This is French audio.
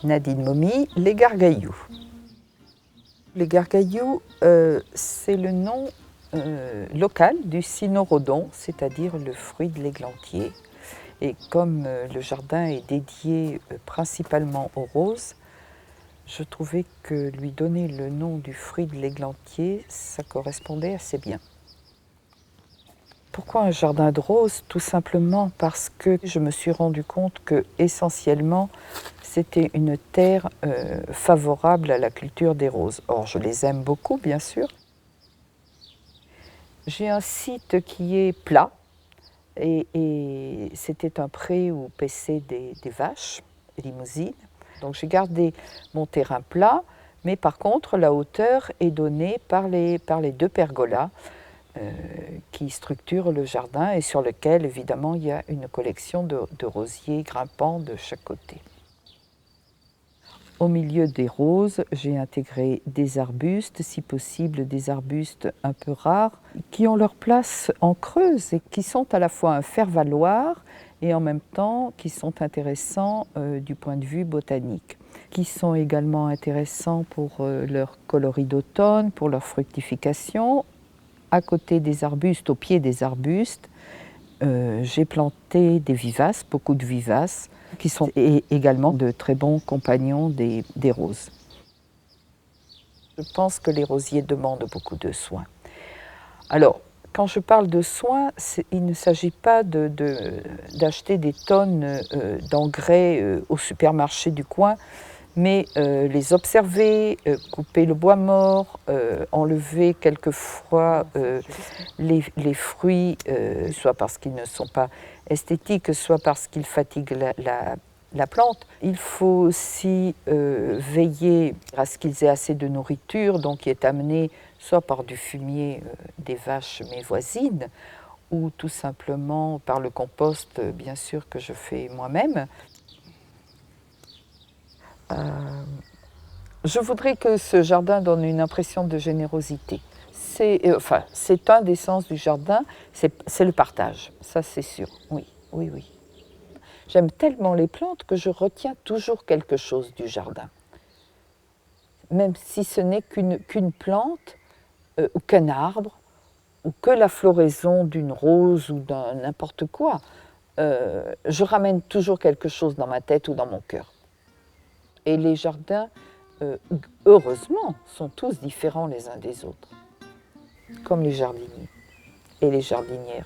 Nadine Momy, les gargailloux. Les gargailloux, c'est le nom local du cynorhodon, c'est-à-dire le fruit de l'églantier. Et comme le jardin est dédié principalement aux roses, je trouvais que lui donner le nom du fruit de l'églantier, ça correspondait assez bien. Pourquoi un jardin de roses? Tout simplement parce que je me suis rendu compte que essentiellement c'était une terre favorable à la culture des roses. Or, je les aime beaucoup, bien sûr. J'ai un site qui est plat et c'était un pré où paissaient des vaches limousines. Donc j'ai gardé mon terrain plat, mais par contre la hauteur est donnée par les deux pergolas qui structurent le jardin et sur lequel évidemment il y a une collection de rosiers grimpants de chaque côté. Au milieu des roses, j'ai intégré des arbustes, si possible des arbustes un peu rares, qui ont leur place en creuse et qui sont à la fois un faire-valoir et en même temps qui sont intéressants du point de vue botanique, qui sont également intéressants pour leur coloris d'automne, pour leur fructification. À côté des arbustes, au pied des arbustes, j'ai planté des vivaces, beaucoup de vivaces, qui sont également de très bons compagnons des roses. Je pense que les rosiers demandent beaucoup de soins. Alors, quand je parle de soins, il ne s'agit pas d'acheter des tonnes d'engrais au supermarché du coin, mais les observer, couper le bois mort, enlever quelquefois les fruits, soit parce qu'ils ne sont pas esthétiques, soit parce qu'ils fatiguent la plante. Il faut aussi veiller à ce qu'ils aient assez de nourriture, donc qui est amenée soit par du fumier des vaches mes voisines, ou tout simplement par le compost, bien sûr, que je fais moi-même. Je voudrais que ce jardin donne une impression de générosité. C'est un des sens du jardin, c'est le partage, ça c'est sûr, oui, oui, oui. J'aime tellement les plantes que je retiens toujours quelque chose du jardin. Même si ce n'est qu'une plante, ou qu'un arbre, ou que la floraison d'une rose ou d'un n'importe quoi, je ramène toujours quelque chose dans ma tête ou dans mon cœur. Et les jardins, heureusement, sont tous différents les uns des autres, comme les jardiniers et les jardinières.